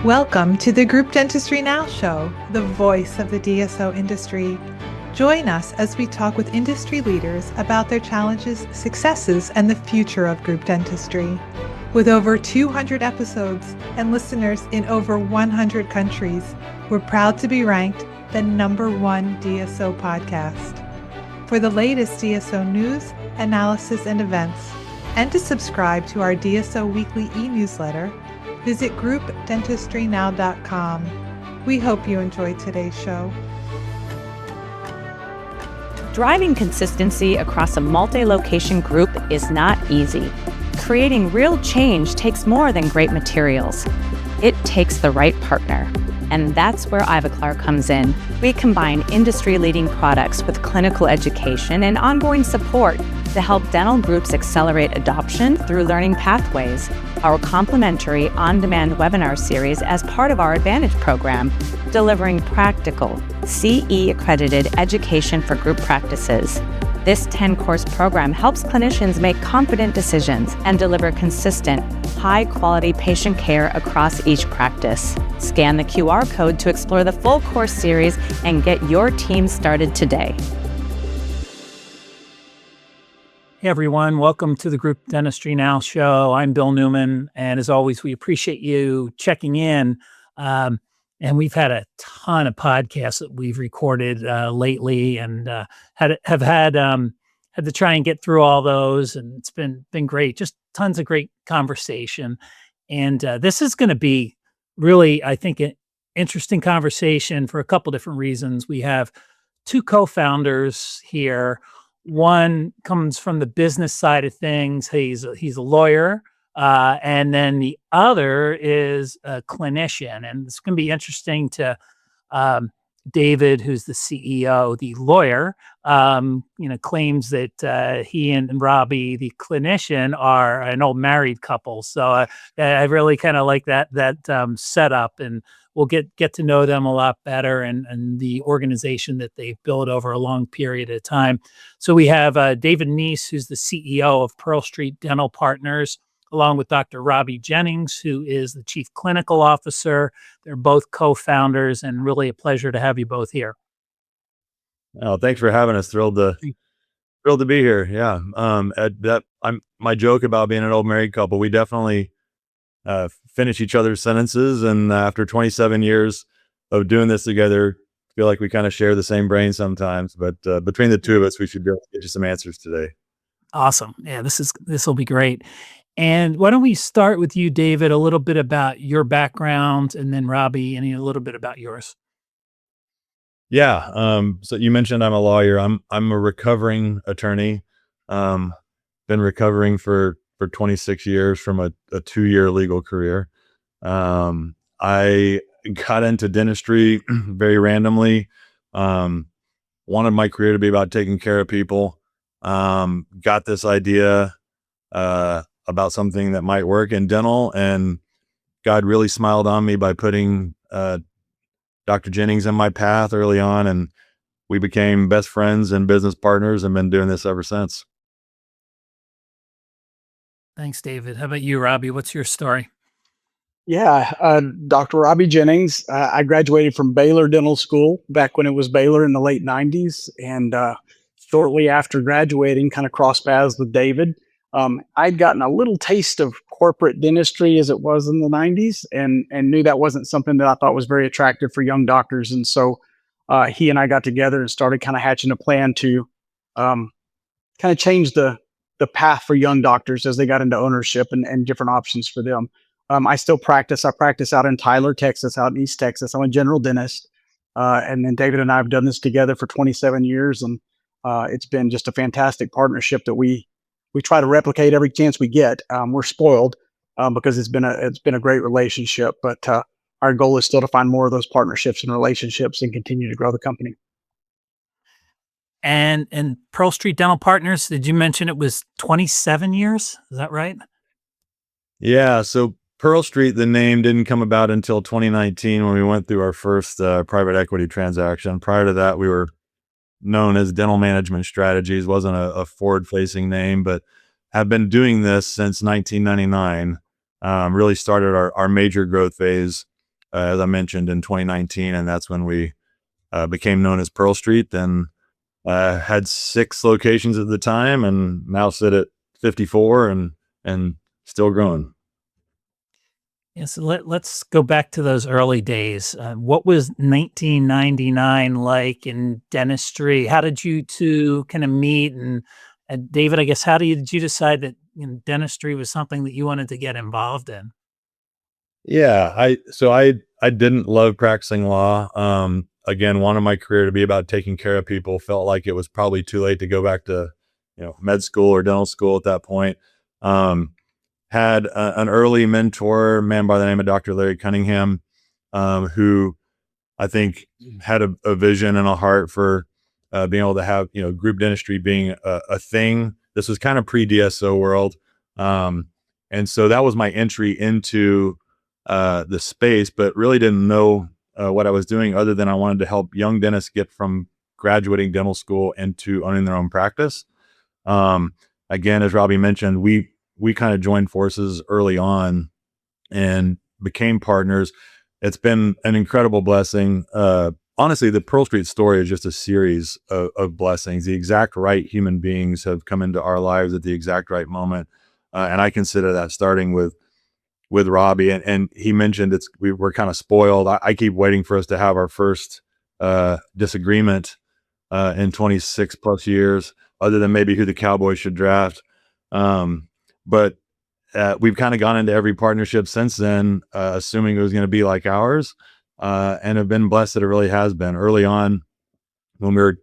Welcome to the Group Dentistry Now show, the voice of the DSO industry. Join us as we talk with industry leaders about their challenges, successes, and the future of group dentistry. With over 200 episodes and listeners in over 100 countries, we're proud to be ranked the #1 DSO podcast. For the latest DSO news, analysis, and events, and to subscribe to our DSO weekly e-newsletter, visit groupdentistrynow.com. We hope you enjoyed today's show. Driving consistency across a multi-location group is not easy. Creating real change takes more than great materials. It takes the right partner. And that's where Ivoclar comes in. We combine industry-leading products with clinical education and ongoing support to help dental groups accelerate adoption through learning pathways. Our complimentary on-demand webinar series as part of our Advantage program, delivering practical, CE-accredited education for group practices. This 10-course program helps clinicians make confident decisions and deliver consistent, high-quality patient care across each practice. Scan the QR code to explore the full course series and get your team started today. Hey everyone, welcome to the Group Dentistry Now show. I'm Bill Newman, and as always, we appreciate you checking in. And we've had a ton of podcasts that we've recorded lately, and have had to try and get through all those, and it's been great. Just tons of great conversation, and this is going to be really, I think, an interesting conversation for a couple different reasons. We have two co-founders here. One comes from the business side of things. He's a lawyer, and then the other is a clinician. And it's going to be interesting to David, who's the CEO, the lawyer, claims that he and Robby, the clinician, are an old married couple. So I really kind of like that setup, and we'll get to know them a lot better and the organization that they've built over a long period of time. So we have David Meese, who's the CEO of Pearl Street Dental Partners, along with Dr. Robby Jennings, who is the Chief Clinical Officer. They're both co-founders, and really a pleasure to have you both here. Oh, thanks for having us. Thrilled to be here. Yeah. My joke about being an old married couple, we definitely finish each other's sentences, and after 27 years of doing this together, feel like we kind of share the same brain sometimes, but between the two of us, we should be able to get you some answers today. Awesome. Yeah, this will be great. And why don't we start with you, David, a little bit about your background, and then Robby, a little bit about yours. Yeah. So you mentioned I'm a lawyer. I'm a recovering attorney. Been recovering for 26 years from a 2-year legal career. I got into dentistry very randomly. Wanted my career to be about taking care of people. Got this idea about something that might work in dental, and God really smiled on me by putting Dr. Jennings in my path early on, and we became best friends and business partners, and been doing this ever since. Thanks, David. How about you, Robby? What's your story? Yeah, Dr. Robby Jennings. I graduated from Baylor Dental School back when it was Baylor in the late 90s. And shortly after graduating, kind of crossed paths with David. I'd gotten a little taste of corporate dentistry as it was in the 90s, and knew that wasn't something that I thought was very attractive for young doctors. And so he and I got together and started kind of hatching a plan to kind of change the path for young doctors as they got into ownership and different options for them. I still practice. I practice out in Tyler, Texas, out in East Texas. I'm a general dentist. And then David and I have done this together for 27 years. And it's been just a fantastic partnership that we try to replicate every chance we get. We're spoiled because it's been a great relationship, but our goal is still to find more of those partnerships and relationships and continue to grow the company. And Pearl Street Dental Partners, did you mention it was 27 years? Is that right? Yeah. So Pearl Street, the name didn't come about until 2019 when we went through our first private equity transaction. Prior to that, we were known as Dental Management Strategies. Wasn't a forward-facing name, but have been doing this since 1999. Really started our major growth phase as I mentioned, in 2019, and that's when we became known as Pearl Street. And had 6 locations at the time, and now sit at 54 and still growing. Yeah, so let's go back to those early days. What was 1999 like in dentistry? How did you two kind of meet? And David, I guess, did you decide that dentistry was something that you wanted to get involved in? Yeah, I didn't love practicing law. Again, wanted my career to be about taking care of people. Felt like it was probably too late to go back to, med school or dental school at that point. Had an early mentor, a man by the name of Dr. Larry Cunningham, who I think had a vision and a heart for being able to have, group dentistry being a thing. This was kind of pre-DSO world. And so that was my entry into the space, but really didn't know what I was doing, other than I wanted to help young dentists get from graduating dental school into owning their own practice. Again, as Robby mentioned, we kind of joined forces early on and became partners. It's been an incredible blessing. Honestly, the Pearl Street story is just a series of blessings. The exact right human beings have come into our lives at the exact right moment. And I consider that starting with Robby, and he mentioned we were kind of spoiled. I keep waiting for us to have our first disagreement in 26 plus years, other than maybe who the Cowboys should draft. But we've kind of gone into every partnership since then, assuming it was going to be like ours, and have been blessed that it really has been. Early on, when we were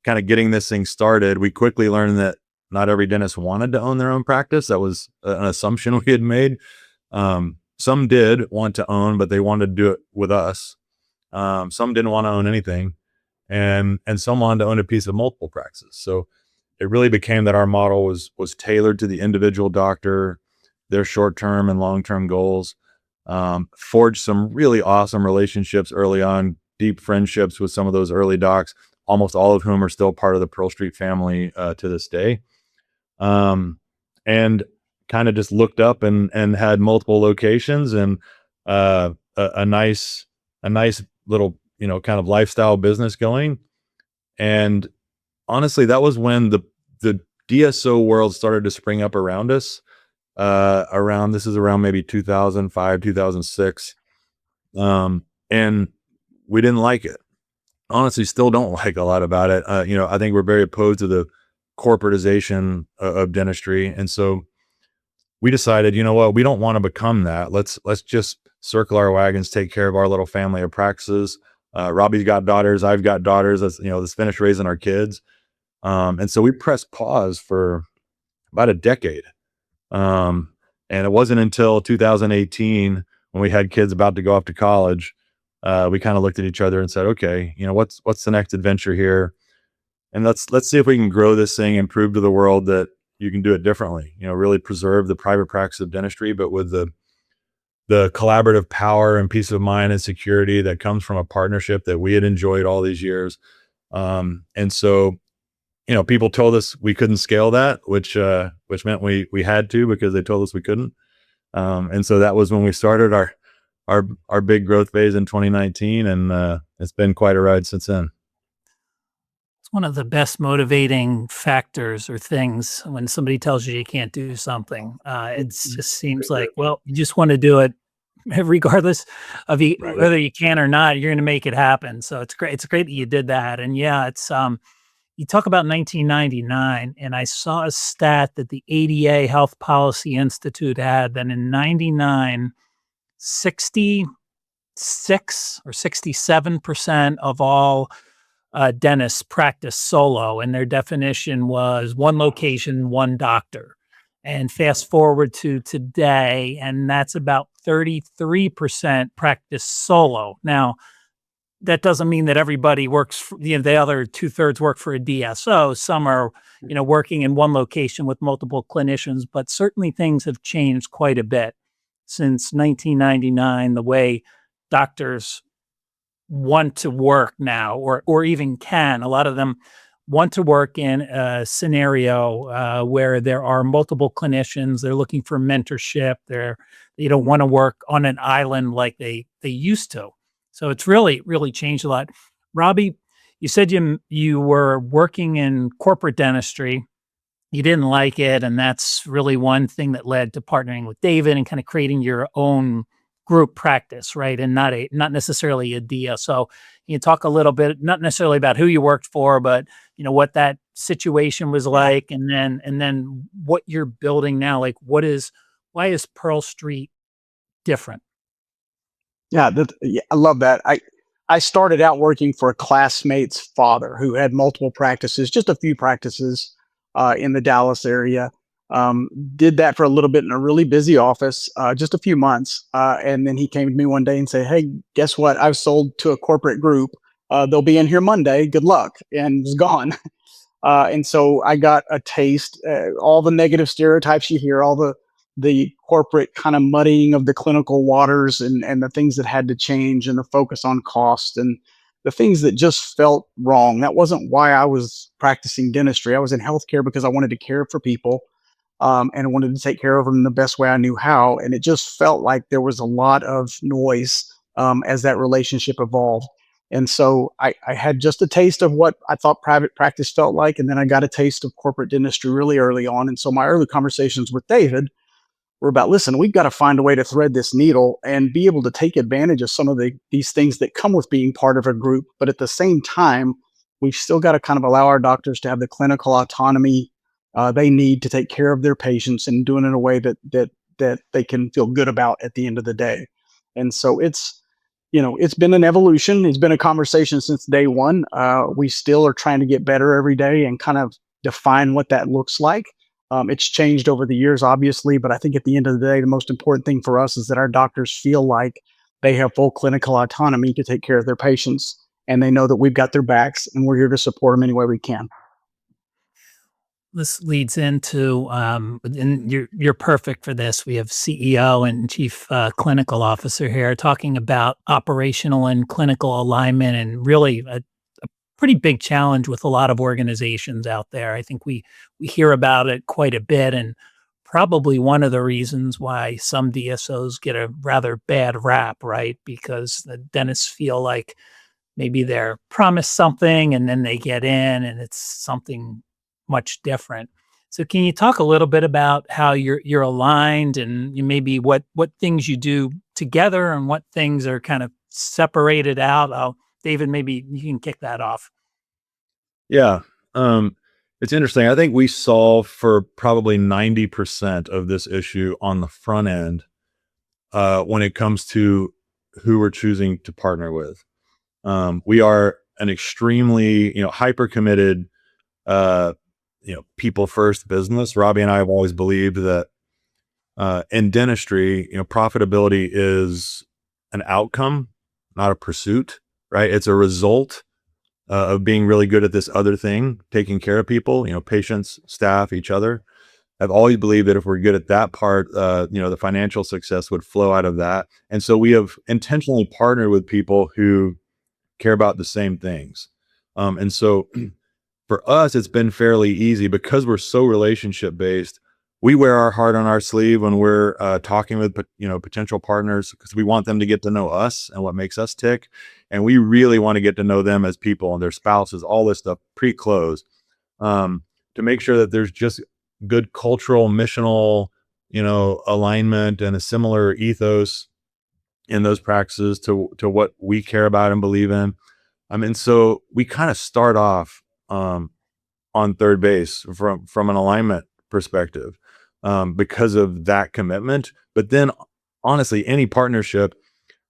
kind of getting this thing started, we quickly learned that not every dentist wanted to own their own practice. That was an assumption we had made. Some did want to own, but they wanted to do it with us. Some didn't want to own anything, and some wanted to own a piece of multiple practices. So it really became that our model was tailored to the individual doctor, their short-term and long-term goals. Forged some really awesome relationships early on, deep friendships with some of those early docs, almost all of whom are still part of the Pearl Street family to this day. And kind of just looked up and had multiple locations and a nice little, kind of lifestyle business going. And honestly, that was when the DSO world started to spring up around us. This is around maybe 2005, 2006. And we didn't like it. Honestly, still don't like a lot about it. I think we're very opposed to the corporatization of dentistry. And so we decided, you know what, we don't want to become that. Let's just circle our wagons, take care of our little family of practices. Robby's got daughters. I've got daughters. Let's finish raising our kids. And so we pressed pause for about a decade. And it wasn't until 2018, when we had kids about to go off to college, we kind of looked at each other and said, okay, what's the next adventure here? And let's see if we can grow this thing and prove to the world that you can do it differently, really preserve the private practice of dentistry, but with the collaborative power and peace of mind and security that comes from a partnership that we had enjoyed all these years. And so, people told us we couldn't scale that, which meant we had to, because they told us we couldn't. And so that was when we started our big growth phase in 2019. And it's been quite a ride since then. It's one of the best motivating factors or things when somebody tells you can't do something. It just seems like, well, you just want to do it regardless of whether you can or not. You're going to make it happen. So it's great. It's great that you did that. And yeah, it's you talk about 1999, and I saw a stat that the ADA Health Policy Institute had that in 99, 66 or 67% of all dentists practice solo, and their definition was one location, one doctor. And fast forward to today, and that's about 33% practice solo. Now, that doesn't mean that everybody works, the other 2/3 work for a DSO. Some are, working in one location with multiple clinicians, but certainly things have changed quite a bit since 1999, the way doctors want to work now, or even can. A lot of them want to work in a scenario where there are multiple clinicians. They're looking for mentorship. They don't want to work on an island like they used to. So it's really changed a lot. Robby, you said you were working in corporate dentistry. You didn't like it, and that's really one thing that led to partnering with David and kind of creating your own group practice, right? And not necessarily a DSO. Can you talk a little bit, not necessarily about who you worked for, but what that situation was like, and then what you're building now. Like, why is Pearl Street different? Yeah, I love that. I started out working for a classmate's father who had multiple practices, just a few practices in the Dallas area. Did that for a little bit in a really busy office, just a few months. And then he came to me one day and said, "Hey, guess what? I've sold to a corporate group. They'll be in here Monday. Good luck." And was gone. And so I got a taste, all the negative stereotypes you hear, all the corporate kind of muddying of the clinical waters, and the things that had to change, and the focus on cost, and the things that just felt wrong. That wasn't why I was practicing dentistry. I was in healthcare because I wanted to care for people, and I wanted to take care of them the best way I knew how. And it just felt like there was a lot of noise as that relationship evolved. And so I had just a taste of what I thought private practice felt like. And then I got a taste of corporate dentistry really early on. And so my early conversations with David were about, listen, we've got to find a way to thread this needle and be able to take advantage of some of these things that come with being part of a group. But at the same time, we've still got to kind of allow our doctors to have the clinical autonomy they need to take care of their patients, and do it in a way that they can feel good about at the end of the day. And so it's been an evolution. It's been a conversation since day one. We still are trying to get better every day and kind of define what that looks like. It's changed over the years, obviously, but I think at the end of the day, the most important thing for us is that our doctors feel like they have full clinical autonomy to take care of their patients, and they know that we've got their backs and we're here to support them any way we can. This leads into, and you're perfect for this. We have CEO and Chief Clinical Officer here talking about operational and clinical alignment, and really a pretty big challenge with a lot of organizations out there. I think we hear about it quite a bit, and probably one of the reasons why some DSOs get a rather bad rap, right? Because the dentists feel like maybe they're promised something and then they get in and it's something much different. So can you talk a little bit about how you're aligned, and maybe what things you do together and what things are kind of separated out? David, maybe you can kick that off. Yeah. It's interesting. I think we solve for probably 90% of this issue on the front end when it comes to who we're choosing to partner with. We are an extremely, hyper committed, people first business. Robby and I have always believed that in dentistry, profitability is an outcome, not a pursuit, right? It's a result of being really good at this other thing, taking care of people, patients, staff, each other. I've always believed that if we're good at that part, the financial success would flow out of that. And so we have intentionally partnered with people who care about the same things. And so for us, it's been fairly easy because we're so relationship based. We wear our heart on our sleeve when we're talking with potential partners, because we want them to get to know us and what makes us tick, and we really want to get to know them as people and their spouses, all this stuff pre-close, to make sure that there's just good cultural, missional, alignment and a similar ethos in those practices to what we care about and believe in. And so we kind of start off on third base from an alignment perspective because of that commitment. But then honestly, any partnership,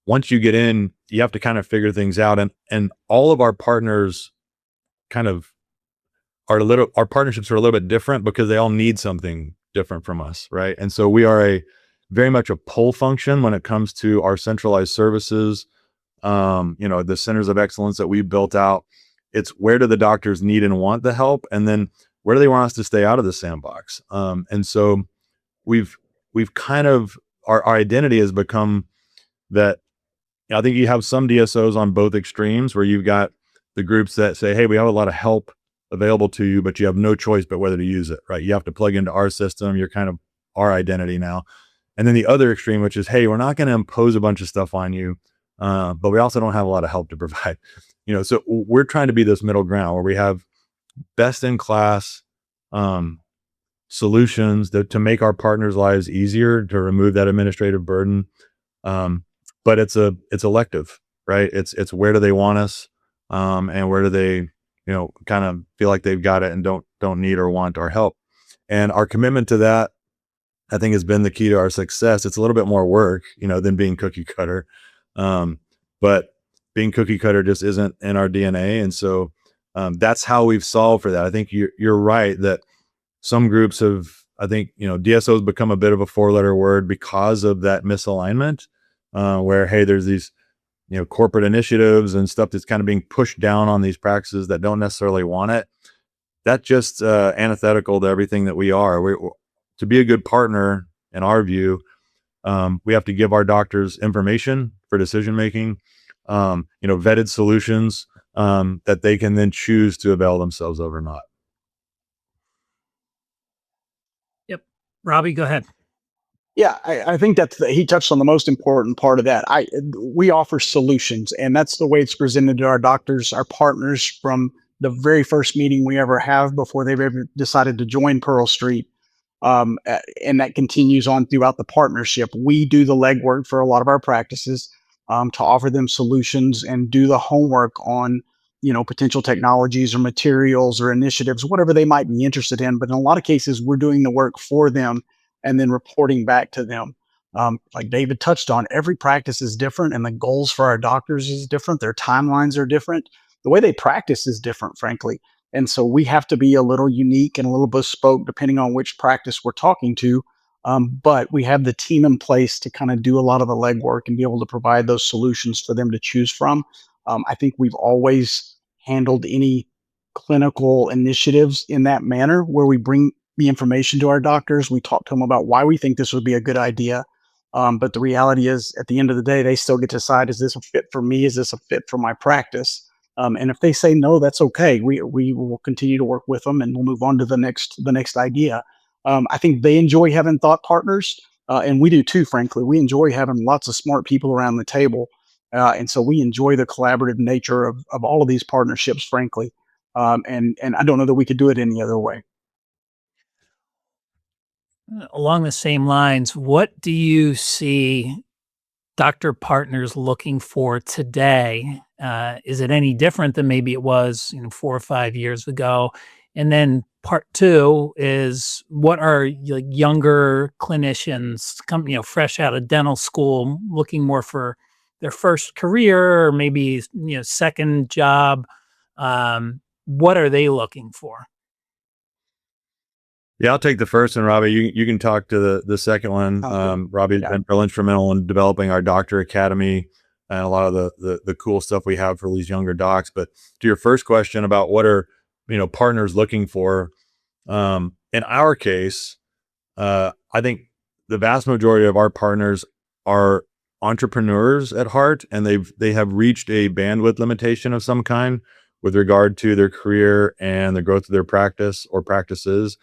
once you get in, you have to kind of figure things out. And all of our partners kind of our partnerships are a little bit different because they all need something different from us, right? And so we are very much a pull function when it comes to our centralized services, the centers of excellence that we built out. It's where do the doctors need and want the help, and then where do they want us to stay out of the sandbox? And so we've kind of our identity has become that. I think you have some DSOs on both extremes where you've got the groups that say, hey, we have a lot of help available to you, but you have no choice but whether to use it, right? You have to plug into our system. You're kind of our identity now. And then the other extreme, which is, hey, we're not going to impose a bunch of stuff on you, but we also don't have a lot of help to provide. So we're trying to be this middle ground where we have best in class solutions to make our partners' lives easier, to remove that administrative burden. But it's elective, right? It's where do they want us, and where do they, kind of feel like they've got it and don't need or want our help. And our commitment to that, I think, has been the key to our success. It's a little bit more work, than being cookie cutter. But being cookie cutter just isn't in our DNA. And so that's how we've solved for that. I think you're right that some groups have, I think, DSO has become a bit of a 4-letter word because of that misalignment, where, hey, there's these, corporate initiatives and stuff that's kind of being pushed down on these practices that don't necessarily want it. That's just antithetical to everything that we are. To be a good partner, in our view, we have to give our doctors information for decision-making, vetted solutions that they can then choose to avail themselves of or not. Yep. Robby, go ahead. Yeah, I think he touched on the most important part of that. We offer solutions, and that's the way it's presented to our doctors, our partners, from the very first meeting we ever have before they've ever decided to join Pearl Street. And that continues on throughout the partnership. We do the legwork for a lot of our practices to offer them solutions and do the homework on, potential technologies or materials or initiatives, whatever they might be interested in. But in a lot of cases, we're doing the work for them and then reporting back to them. Like David touched on, every practice is different, and the goals for our doctors is different. Their timelines are different. The way they practice is different, frankly. And so we have to be a little unique and a little bespoke depending on which practice we're talking to. But we have the team in place to kind of do a lot of the legwork and be able to provide those solutions for them to choose from. I think we've always handled any clinical initiatives in that manner, where we bring the information to our doctors. We talk to them about why we think this would be a good idea. But the reality is, at the end of the day, they still get to decide, is this a fit for me? Is this a fit for my practice? And if they say no, that's okay. We will continue to work with them, and we'll move on to the next idea. I think they enjoy having thought partners, and we do too. Frankly, we enjoy having lots of smart people around the table, and so we enjoy the collaborative nature of all of these partnerships. Frankly, and I don't know that we could do it any other way. Along the same lines, what do you see doctor partners looking for today? Is it any different than maybe it was, 4 or 5 years ago? And then part two is, what are younger clinicians fresh out of dental school looking more for their first career, or maybe, second job? What are they looking for? Yeah, I'll take the first one, Robby. You can talk to the second one. Robby's been real instrumental in developing our doctor academy and a lot of the cool stuff we have for these younger docs. But to your first question about what are partners looking for, in our case, I think the vast majority of our partners are entrepreneurs at heart, and they have reached a bandwidth limitation of some kind with regard to their career and the growth of their practice or practices.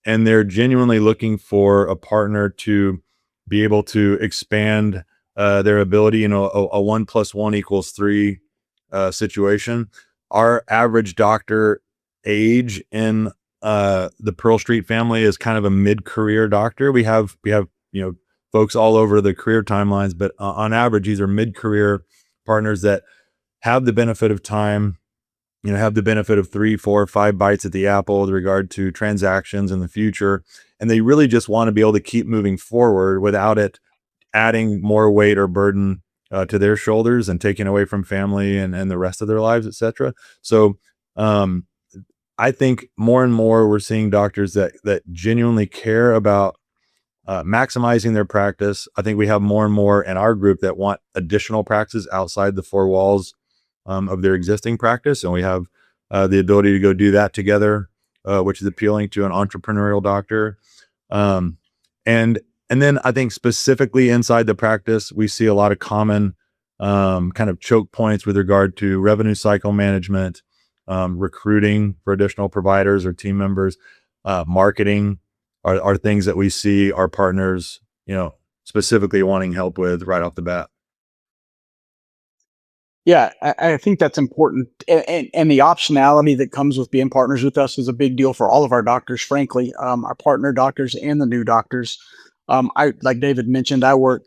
And they're genuinely looking for a partner to be able to expand their ability, a 1 + 1 = 3 situation. Our average doctor age in the Pearl Street family is kind of a mid-career doctor. We have folks all over the career timelines, but on average, these are mid-career partners that have the benefit of time, have the benefit of 3, 4, 5 bites at the apple with regard to transactions in the future. And they really just want to be able to keep moving forward without it adding more weight or burden to their shoulders and taking away from family and the rest of their lives, et cetera. So I think more and more we're seeing doctors that genuinely care about maximizing their practice. I think we have more and more in our group that want additional practices outside the 4 walls of their existing practice. And we have the ability to go do that together, which is appealing to an entrepreneurial doctor. And then I think specifically inside the practice, we see a lot of common kind of choke points with regard to revenue cycle management, recruiting for additional providers or team members, marketing are things that we see our partners, specifically wanting help with right off the bat. Yeah, I think that's important, and the optionality that comes with being partners with us is a big deal for all of our doctors. Frankly, our partner doctors and the new doctors. I like David mentioned, I work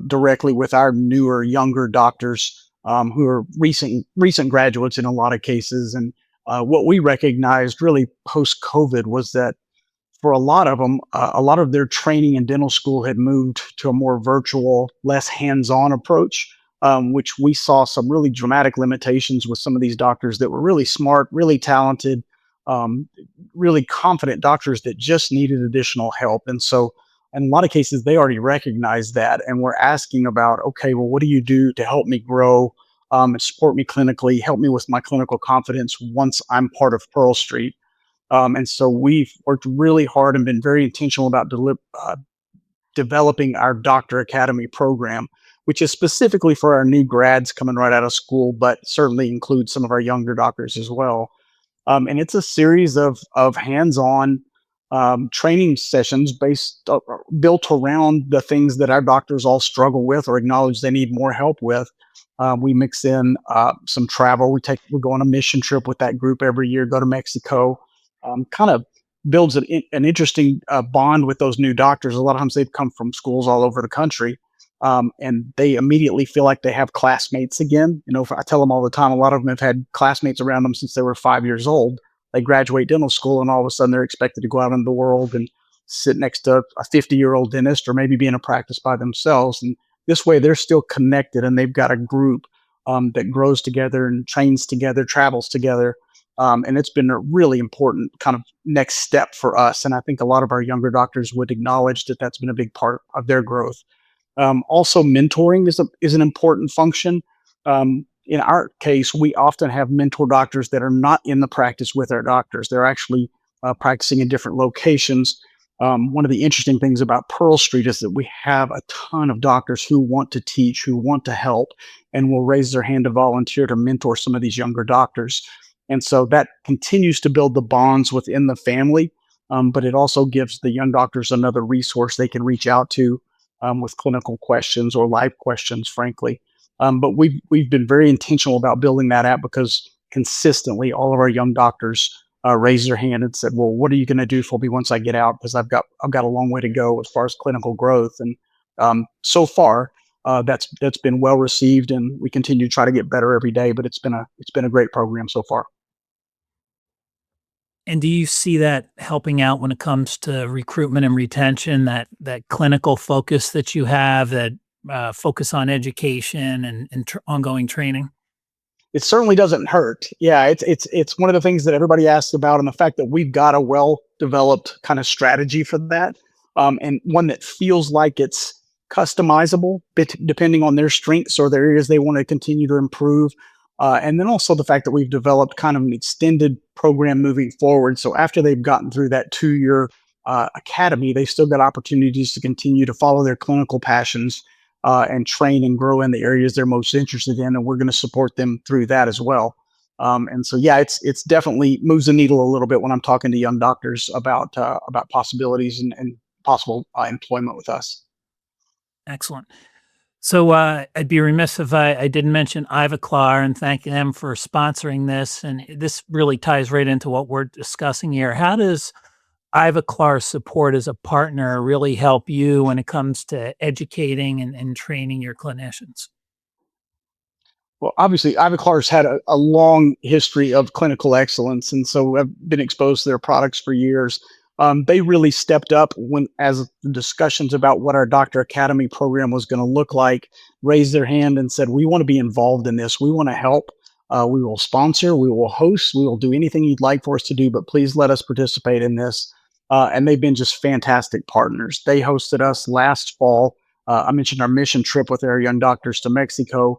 directly with our newer, younger doctors who are recent graduates in a lot of cases, and what we recognized really post COVID was that for a lot of them, a lot of their training in dental school had moved to a more virtual, less hands-on approach, which we saw some really dramatic limitations with some of these doctors that were really smart, really talented, um, really confident doctors that just needed additional help. And so, in a lot of cases, they already recognized that, and we're asking about, okay, well, what do you do to help me grow, and support me clinically, help me with my clinical confidence once I'm part of Pearl Street? And so we've worked really hard and been very intentional about developing our Doctor Academy program, which is specifically for our new grads coming right out of school, but certainly includes some of our younger doctors as well. And it's a series of hands-on training sessions built around the things that our doctors all struggle with or acknowledge they need more help with. We mix in some travel. We go on a mission trip with that group every year. Go to Mexico. Kind of builds an interesting bond with those new doctors. A lot of times they've come from schools all over the country, and they immediately feel like they have classmates again. I tell them all the time, a lot of them have had classmates around them since they were 5 years old. They graduate dental school, and all of a sudden they're expected to go out into the world and sit next to a 50-year-old dentist or maybe be in a practice by themselves. And this way they're still connected, and they've got a group that grows together and trains together, travels together. And it's been a really important kind of next step for us. And I think a lot of our younger doctors would acknowledge that that's been a big part of their growth. Also, mentoring is an important function. In our case, we often have mentor doctors that are not in the practice with our doctors. They're actually practicing in different locations. One of the interesting things about Pearl Street is that we have a ton of doctors who want to teach, who want to help, and will raise their hand to volunteer to mentor some of these younger doctors. And so that continues to build the bonds within the family, but it also gives the young doctors another resource they can reach out to with clinical questions or life questions, frankly. But we've been very intentional about building that out because consistently all of our young doctors raised their hand and said, "Well, what are you going to do for me once I get out? Because I've got a long way to go as far as clinical growth." And so far, that's been well received, and we continue to try to get better every day. But it's been a great program so far. And do you see that helping out when it comes to recruitment and retention, that clinical focus that you have, that focus on education and ongoing training? It certainly doesn't hurt. Yeah, it's one of the things that everybody asks about, and the fact that we've got a well developed kind of strategy for that, and one that feels like it's customizable depending on their strengths or their areas they want to continue to improve. And then also the fact that we've developed kind of an extended program moving forward. So after they've gotten through that 2-year academy, they've still got opportunities to continue to follow their clinical passions and train and grow in the areas they're most interested in. And we're going to support them through that as well. And so, yeah, it's definitely moves the needle a little bit when I'm talking to young doctors about possibilities and possible employment with us. Excellent. So I'd be remiss if I didn't mention Ivoclar and thank them for sponsoring this. And this really ties right into what we're discussing here. How does Ivoclar support as a partner really help you when it comes to educating and training your clinicians? Well, obviously, Ivoclar's had a long history of clinical excellence, and so I've been exposed to their products for years. They really stepped up as the discussions about what our Doctor Academy program was going to look like, raised their hand and said, "We want to be involved in this. We want to help. We will sponsor. We will host. We will do anything you'd like for us to do, but please let us participate in this." And they've been just fantastic partners. They hosted us last fall. I mentioned our mission trip with our young doctors to Mexico.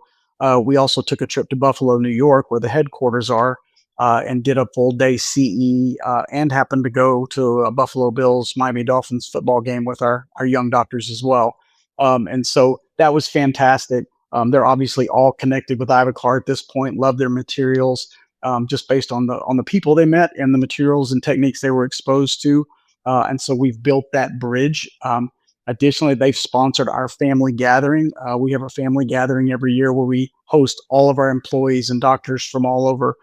We also took a trip to Buffalo, New York, where the headquarters are, and did a full day CE, and happened to go to a Buffalo Bills Miami Dolphins football game with our young doctors as well. And so that was fantastic. They're obviously all connected with Ivoclar at this point, love their materials. just based on the people they met and the materials and techniques they were exposed to. And so we've built that bridge. Additionally, they've sponsored our family gathering. We have a family gathering every year where we host all of our employees and doctors from all over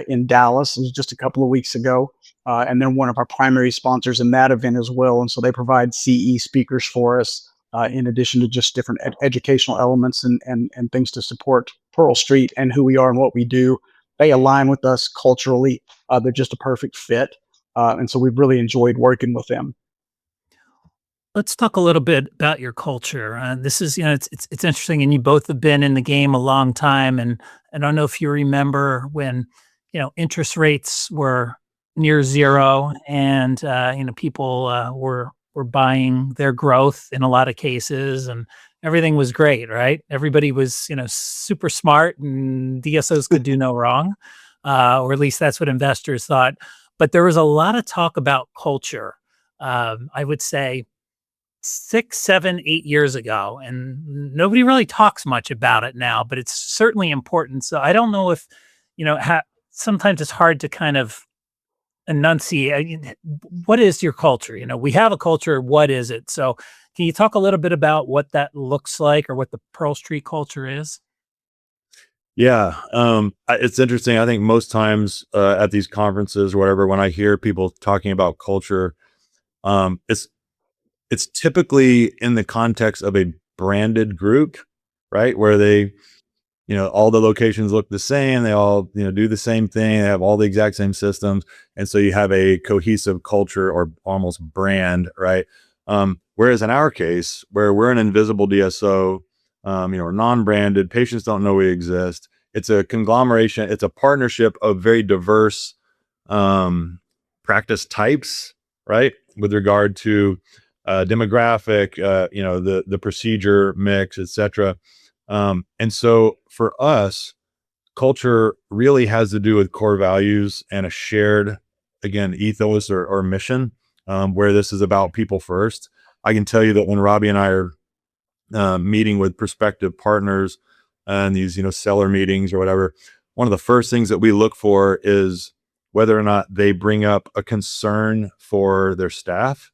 in Dallas. It was just a couple of weeks ago. And they're one of our primary sponsors in that event as well. And so they provide CE speakers for us, in addition to just different educational elements and things to support Pearl Street and who we are and what we do. They align with us culturally. They're just a perfect fit. And so we've really enjoyed working with them. Let's talk a little bit about your culture. This is, it's interesting, and you both have been in the game a long time. And I don't know if you remember when, interest rates were near zero, and people were buying their growth in a lot of cases, and everything was great, right? Everybody was, super smart, and DSOs could do no wrong, or at least that's what investors thought. But there was a lot of talk about culture. I would say 6, 7, 8 years ago, and nobody really talks much about it now, but it's certainly important. So I don't know if, sometimes it's hard to kind of enunciate. What is your culture? We have a culture. What is it? So can you talk a little bit about what that looks like, or what the Pearl Street culture is? Yeah, it's interesting. I think most times at these conferences or whatever, when I hear people talking about culture, um, it's it's typically in the context of a branded group, right? Where they, all the locations look the same. They all, do the same thing. They have all the exact same systems. And so you have a cohesive culture or almost brand, right? Whereas in our case, where we're an invisible DSO, or non-branded, patients don't know we exist. It's a conglomeration. It's a partnership of very diverse practice types, right? With regard to demographic, the procedure mix, et cetera. And so for us, culture really has to do with core values and a shared, again, ethos or mission, where this is about people first. I can tell you that when Robby and I are meeting with prospective partners and these, seller meetings or whatever, one of the first things that we look for is whether or not they bring up a concern for their staff.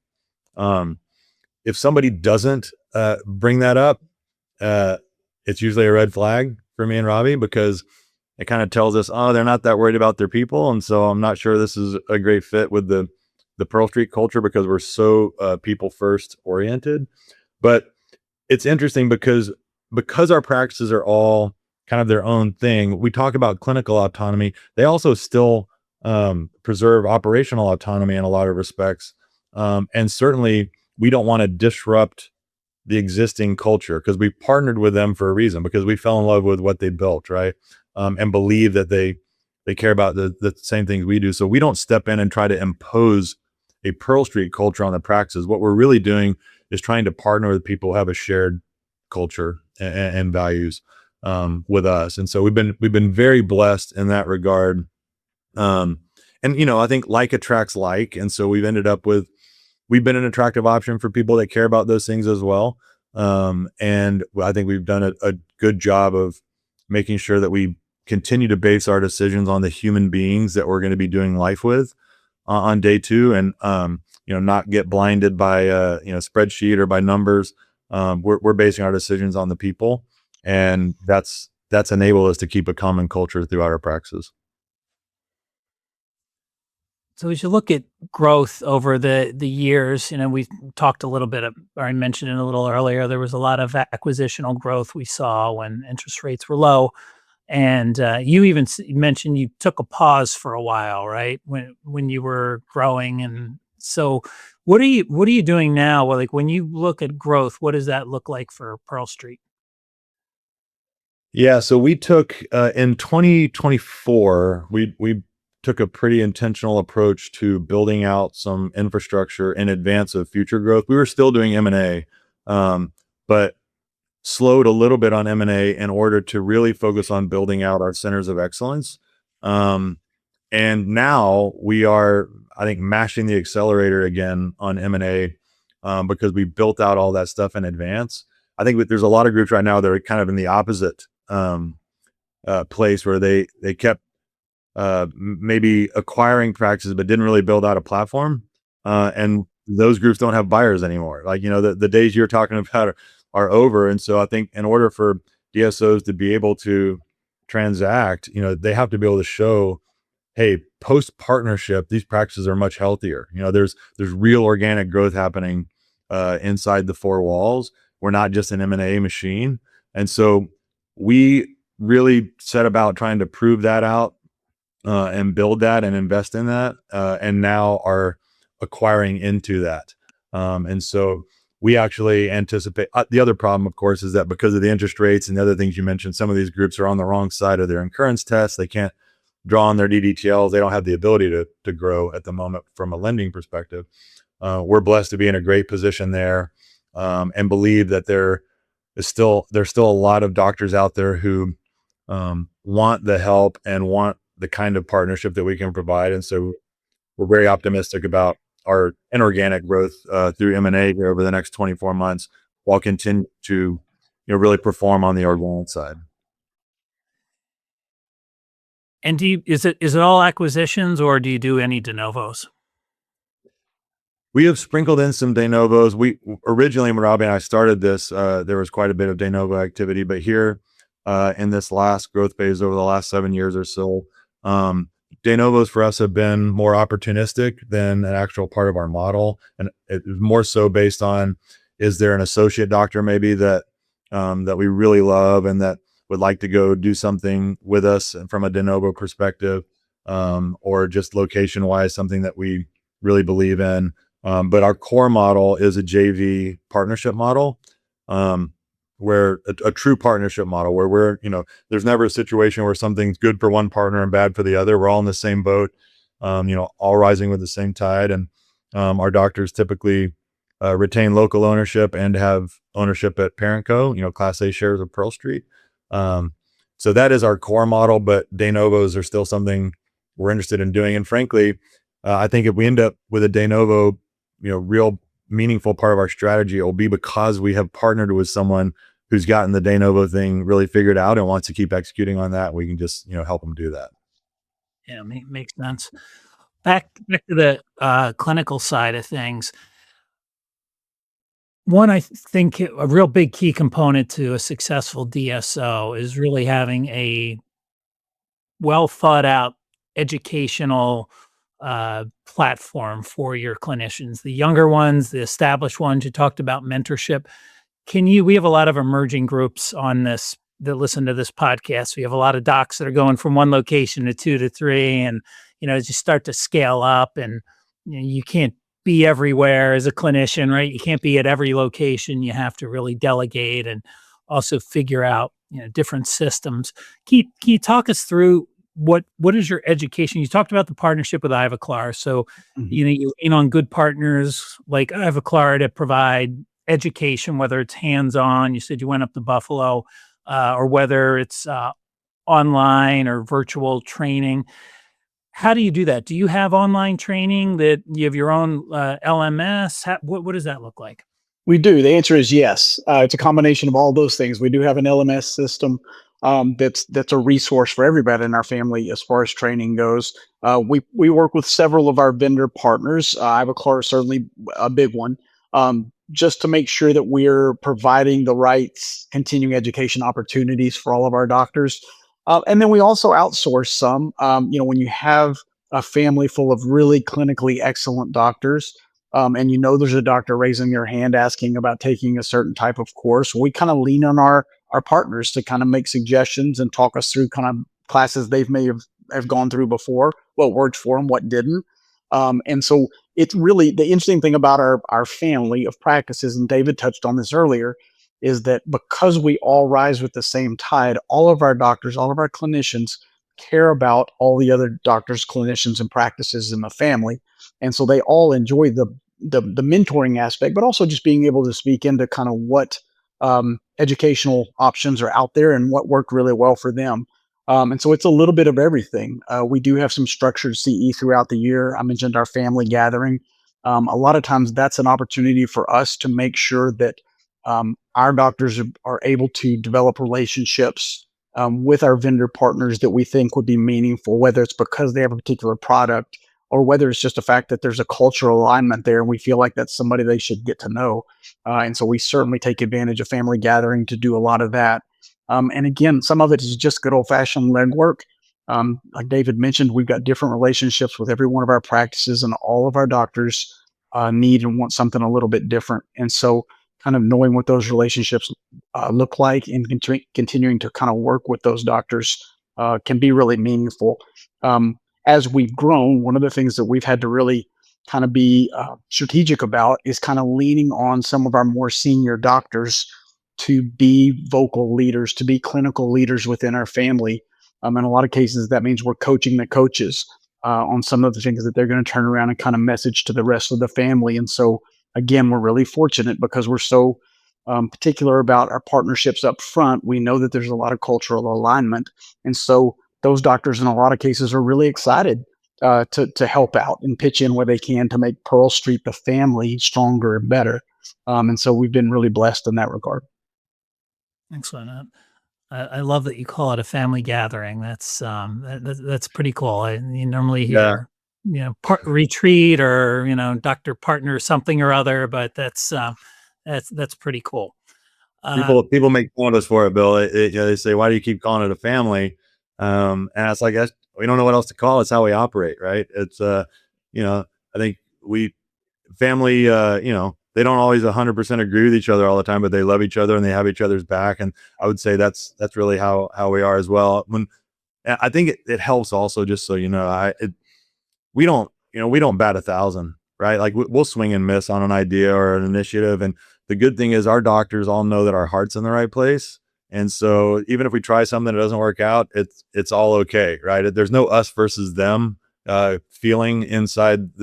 If somebody doesn't bring that up, it's usually a red flag for me and Robby, because it kind of tells us, oh, they're not that worried about their people. And so I'm not sure this is a great fit with the Pearl Street culture, because we're so people first oriented. But it's interesting because our practices are all kind of their own thing. We talk about clinical autonomy. They also still preserve operational autonomy in a lot of respects. And certainly we don't want to disrupt the existing culture, because we partnered with them for a reason, because we fell in love with what they built, right? And believe that they care about the same things we do. So we don't step in and try to impose a Pearl Street culture on the practices. What we're really doing is trying to partner with people who have a shared culture and values with us. And so we've been very blessed in that regard. And I think like attracts like, and so we've been an attractive option for people that care about those things as well. And I think we've done a good job of making sure that we continue to base our decisions on the human beings that we're going to be doing life with on day two, and not get blinded by spreadsheet or by numbers. We're basing our decisions on the people, and that's enabled us to keep a common culture throughout our practices. So as you look at growth over the years, we talked a little bit, or I mentioned it a little earlier, there was a lot of acquisitional growth we saw when interest rates were low. And you even mentioned you took a pause for a while, right? When you were growing. And so what are you doing now? Well, like when you look at growth, what does that look like for Pearl Street? Yeah. So we took in 2024, we took a pretty intentional approach to building out some infrastructure in advance of future growth. We were still doing M&A, but slowed a little bit on M&A in order to really focus on building out our centers of excellence. And now we are, I think, mashing the accelerator again on M&A, because we built out all that stuff in advance. I think there's a lot of groups right now that are kind of in the opposite place, where they kept maybe acquiring practices, but didn't really build out a platform. And those groups don't have buyers anymore. Like, the days you're talking about are over. And so I think in order for DSOs to be able to transact, they have to be able to show, hey, post partnership, these practices are much healthier. There's real organic growth happening inside the four walls. We're not just an M&A machine. And so we really set about trying to prove that out and build that and invest in that, and now are acquiring into that. And so we actually anticipate the other problem, of course, is that because of the interest rates and the other things you mentioned, some of these groups are on the wrong side of their incurrence test. They can't draw on their DDTLs. They don't have the ability to grow at the moment from a lending perspective. We're blessed to be in a great position there, and believe that there's still a lot of doctors out there who want the help and want the kind of partnership that we can provide. And so we're very optimistic about our inorganic growth through M&A here over the next 24 months, while continuing to really perform on the organic side. And is it all acquisitions, or do you do any de novos? We have sprinkled in some de novos. We originally, when Robby and I started this, there was quite a bit of de novo activity, but here in this last growth phase over the last 7 years or so, de novos for us have been more opportunistic than an actual part of our model. And it is more so based on, is there an associate doctor maybe that we really love and that would like to go do something with us and from a de novo perspective, or just location wise, something that we really believe in. But our core model is a JV partnership model, where a true partnership model where we're, there's never a situation where something's good for one partner and bad for the other. We're all in the same boat, all rising with the same tide. And our doctors typically retain local ownership and have ownership at Parent Co, Class A shares of Pearl Street. So that is our core model, but de novos are still something we're interested in doing. And frankly, I think if we end up with a de novo, real meaningful part of our strategy, it will be because we have partnered with someone who's gotten the de novo thing really figured out and wants to keep executing on that. We can just, help them do that. Yeah, makes sense. Back to the clinical side of things. One, I think a real big key component to a successful DSO is really having a well thought out educational platform for your clinicians, the younger ones, the established ones. You talked about mentorship. We have a lot of emerging groups on this that listen to this podcast. We have a lot of docs that are going from one location to 2 to 3. And, as you start to scale up, and you can't be everywhere as a clinician, right? You can't be at every location. You have to really delegate and also figure out, different systems. Can you talk us through what is your education? You talked about the partnership with Ivoclar. So, you're in on good partners like Ivoclar to provide education, whether it's hands-on, you said you went up to Buffalo, or whether it's online or virtual training. How do you do that? Do you have online training that you have your own LMS? What does that look like? We do. The answer is yes. It's a combination of all those things. We do have an LMS system that's a resource for everybody in our family as far as training goes. We work with several of our vendor partners. Ivoclar is certainly a big one, just to make sure that we're providing the right continuing education opportunities for all of our doctors. And then we also outsource some. When you have a family full of really clinically excellent doctors, and there's a doctor raising their hand asking about taking a certain type of course, we kind of lean on our partners to kind of make suggestions and talk us through kind of classes they may have gone through before, what worked for them, what didn't. And so it's really the interesting thing about our family of practices, and David touched on this earlier, is that because we all rise with the same tide, all of our doctors, all of our clinicians care about all the other doctors, clinicians, and practices in the family. And so they all enjoy the mentoring aspect, but also just being able to speak into kind of what educational options are out there and what worked really well for them. And so it's a little bit of everything. We do have some structured CE throughout the year. I mentioned our family gathering. A lot of times that's an opportunity for us to make sure that our doctors are able to develop relationships with our vendor partners that we think would be meaningful, whether it's because they have a particular product or whether it's just a fact that there's a cultural alignment there and we feel like that's somebody they should get to know. And so we certainly take advantage of family gathering to do a lot of that. And again, some of it is just good old fashioned legwork. Like David mentioned, we've got different relationships with every one of our practices, and all of our doctors need and want something a little bit different. And so, kind of knowing what those relationships look like and continuing to kind of work with those doctors can be really meaningful. As we've grown, one of the things that we've had to really kind of be strategic about is kind of leaning on some of our more senior doctors to be vocal leaders, to be clinical leaders within our family. In a lot of cases, that means we're coaching the coaches on some of the things that they're going to turn around and kind of message to the rest of the family. And so, again, we're really fortunate because we're so particular about our partnerships up front. We know that there's a lot of cultural alignment. And so those doctors, in a lot of cases, are really excited to help out and pitch in where they can to make Pearl Street, the family, stronger and better. And so we've been really blessed in that regard. Excellent. I love that you call it a family gathering. That's pretty cool. You normally hear, retreat or doctor partner something or other, but that's pretty cool. People make fun of us for it, Bill. They say, "Why do you keep calling it a family?" And it's like, we don't know what else to call it. It's how we operate, right? It's I think family. They don't always 100% agree with each other all the time, but they love each other and they have each other's back. And I would say that's really how we are as well. I think it helps also, just so you know, we don't bat 1,000, right? Like we'll swing and miss on an idea or an initiative. And the good thing is our doctors all know that our heart's in the right place. And so even if we try something that doesn't work out, it's all okay, right? There's no us versus them feeling inside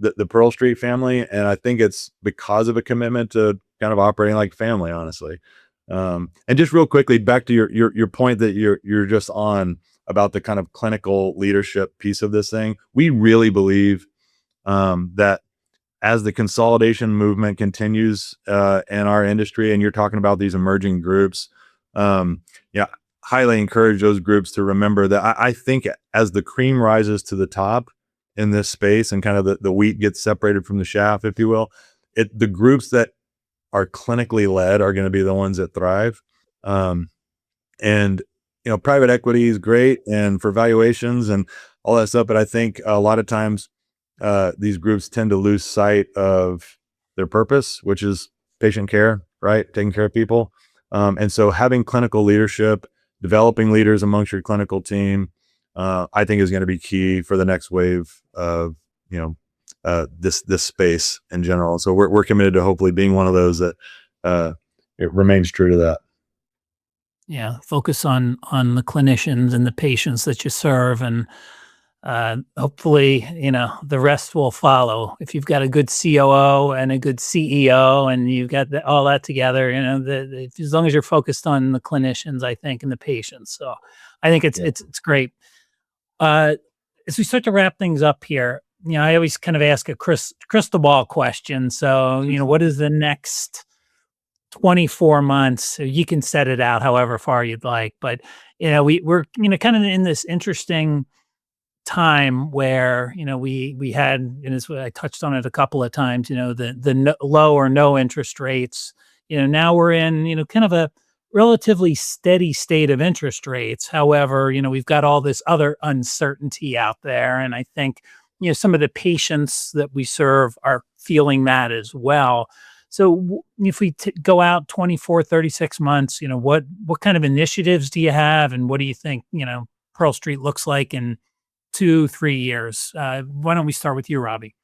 the Pearl Street family. And I think it's because of a commitment to kind of operating like family, honestly. And just real quickly, back to your point that you're just on about the kind of clinical leadership piece of this thing. We really believe that as the consolidation movement continues in our industry, and you're talking about these emerging groups, highly encourage those groups to remember that I think as the cream rises to the top in this space and kind of the wheat gets separated from the chaff, if you will, the groups that are clinically led are going to be the ones that thrive. And private equity is great and for valuations and all that stuff, but I think a lot of times these groups tend to lose sight of their purpose, which is patient care, right? Taking care of people. And so having clinical leadership, developing leaders amongst your clinical team, I think is going to be key for the next wave of, this space in general. So we're committed to hopefully being one of those that it remains true to that. Yeah. Focus on the clinicians and the patients that you serve, and hopefully, the rest will follow. If you've got a good COO and a good CEO and you've got all that together, as long as you're focused on the clinicians, I think, and the patients. So I think it's great. As we start to wrap things up here, I always kind of ask a crystal ball question. So, what is the next 24 months? So you can set it out however far you'd like, but we're kind of in this interesting time where we had, and as I touched on it a couple of times, the low or no interest rates. Now we're in kind of a relatively steady state of interest rates. However, we've got all this other uncertainty out there, and I think some of the patients that we serve are feeling that as well. So if we go out 24, 36 months, what kind of initiatives do you have, and what do you think Pearl Street looks like in 2-3 years? Why don't we start with you, Robby?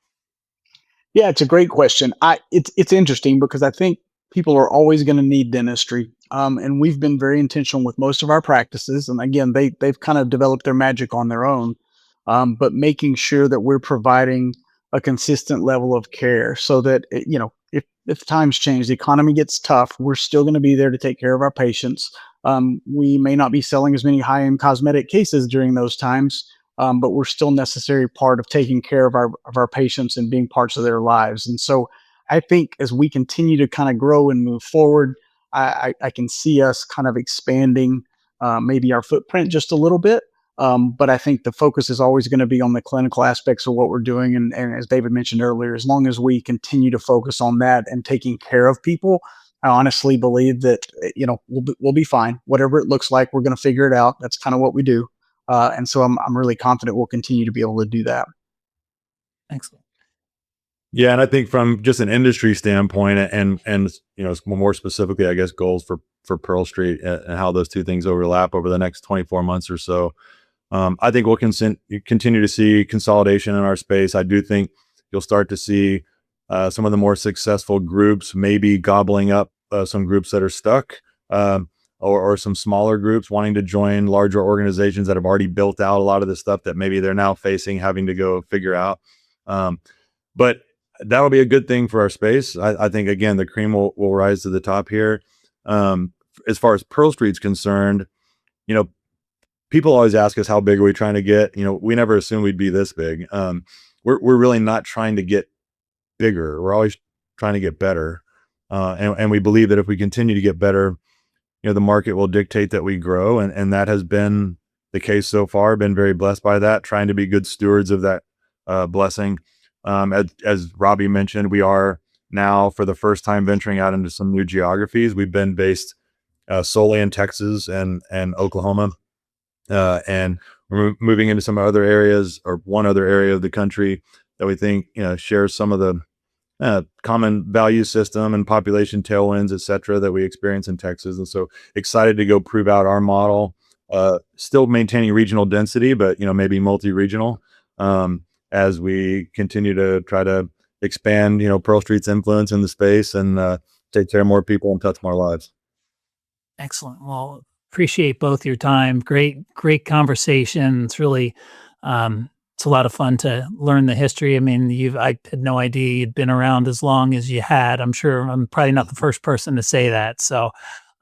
Yeah, it's a great question. It's interesting because I think people are always going to need dentistry, and we've been very intentional with most of our practices. And again, they've kind of developed their magic on their own, but making sure that we're providing a consistent level of care so that if times change, the economy gets tough, we're still going to be there to take care of our patients. We may not be selling as many high-end cosmetic cases during those times, but we're still necessary part of taking care of our patients and being parts of their lives. And so I think as we continue to kind of grow and move forward, I can see us kind of expanding maybe our footprint just a little bit. But I think the focus is always going to be on the clinical aspects of what we're doing. And as David mentioned earlier, as long as we continue to focus on that and taking care of people, I honestly believe that, we'll be fine. Whatever it looks like, we're going to figure it out. That's kind of what we do. And so I'm really confident we'll continue to be able to do that. Excellent. Yeah, and I think from just an industry standpoint, and more specifically, I guess goals for Pearl Street and how those two things overlap over the next 24 months or so. I think we'll continue to see consolidation in our space. I do think you'll start to see some of the more successful groups maybe gobbling up some groups that are stuck, or some smaller groups wanting to join larger organizations that have already built out a lot of the stuff that maybe they're now having to go figure out. But that will be a good thing for our space. I think, again, the cream will rise to the top here. As far as Pearl Street's concerned, people always ask us how big are we trying to get. We never assumed we'd be this big. We're really not trying to get bigger. We're always trying to get better. And we believe that if we continue to get better, the market will dictate that we grow. And that has been the case so far. Been very blessed by that, trying to be good stewards of that blessing. As Robby mentioned, we are now for the first time venturing out into some new geographies. We've been based solely in Texas and Oklahoma. And we're moving into some other areas, or one other area of the country that we think shares some of the common value system and population tailwinds, et cetera, that we experience in Texas. And so excited to go prove out our model, still maintaining regional density, but maybe multi-regional, as we continue to try to expand Pearl Street's influence in the space and take care of more people and touch more lives. Excellent. Well, appreciate both your time. Great conversation. It's really, it's a lot of fun to learn the history. I mean, I had no idea you'd been around as long as you had. I'm sure I'm probably not the first person to say that. So,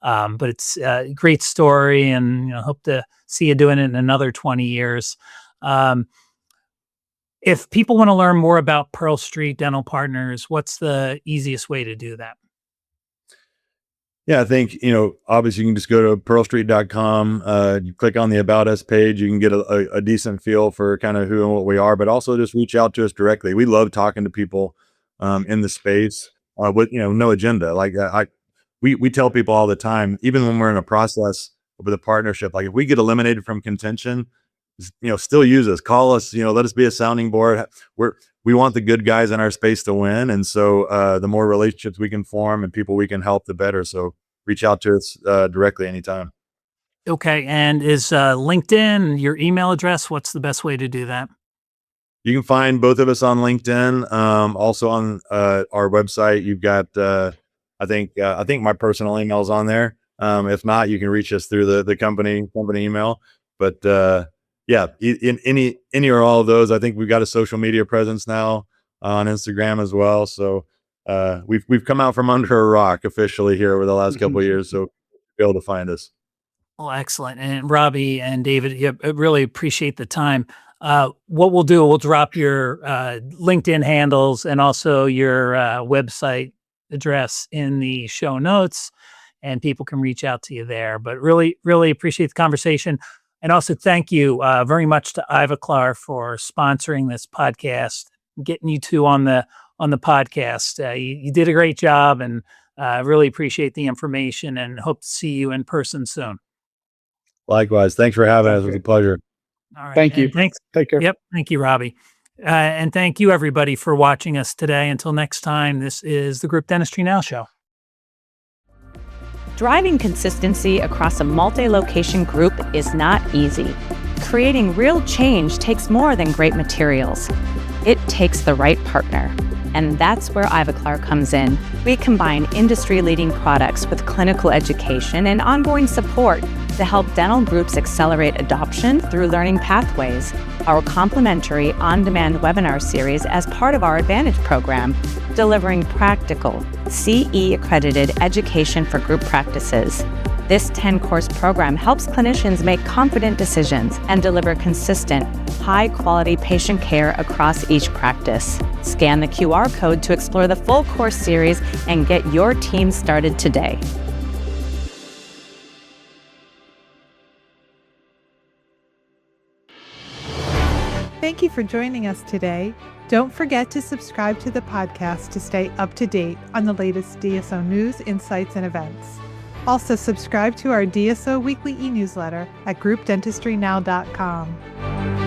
but it's a great story, and hope to see you doing it in another 20 years. If people want to learn more about Pearl Street Dental Partners, what's the easiest way to do that? Yeah, I think, obviously you can just go to pearlstreet.com, you click on the About Us page. You can get a decent feel for kind of who and what we are, but also just reach out to us directly. We love talking to people in the space with, no agenda. Like we tell people all the time, even when we're in a process with a partnership, like if we get eliminated from contention, still use us, call us, let us be a sounding board. We want the good guys in our space to win. And so the more relationships we can form and people we can help, the better. So reach out to us directly anytime. Okay. And is LinkedIn your email address? What's the best way to do that? You can find both of us on LinkedIn. Also on our website, you've got, I think my personal email is on there. If not, you can reach us through the company email. But yeah, in any or all of those, I think we've got a social media presence now on Instagram as well. So we've come out from under a rock officially here over the last couple of years, so be able to find us. Well, excellent. And Robby and David, I really appreciate the time. What we'll do, we'll drop your LinkedIn handles and also your website address in the show notes, and people can reach out to you there. But really, really appreciate the conversation. And also thank you very much to Ivoclar for sponsoring this podcast, getting you two on the podcast. You did a great job, and really appreciate the information, and hope to see you in person soon. Likewise. Thanks for having us. It was a pleasure. All right. Thank you. Thanks. Take care. Yep. Thank you, Robby. And thank you, everybody, for watching us today. Until next time, this is the Group Dentistry Now Show. Driving consistency across a multi-location group is not easy. Creating real change takes more than great materials. It takes the right partner. And that's where Ivoclar comes in. We combine industry-leading products with clinical education and ongoing support to help dental groups accelerate adoption through learning pathways. Our complimentary on-demand webinar series as part of our Advantage program, delivering practical, CE-accredited education for group practices. This 10-course program helps clinicians make confident decisions and deliver consistent, high-quality patient care across each practice. Scan the QR code to explore the full course series and get your team started today. Thank you for joining us today. Don't forget to subscribe to the podcast to stay up to date on the latest DSO news, insights, and events. Also, subscribe to our DSO weekly e-newsletter at groupdentistrynow.com.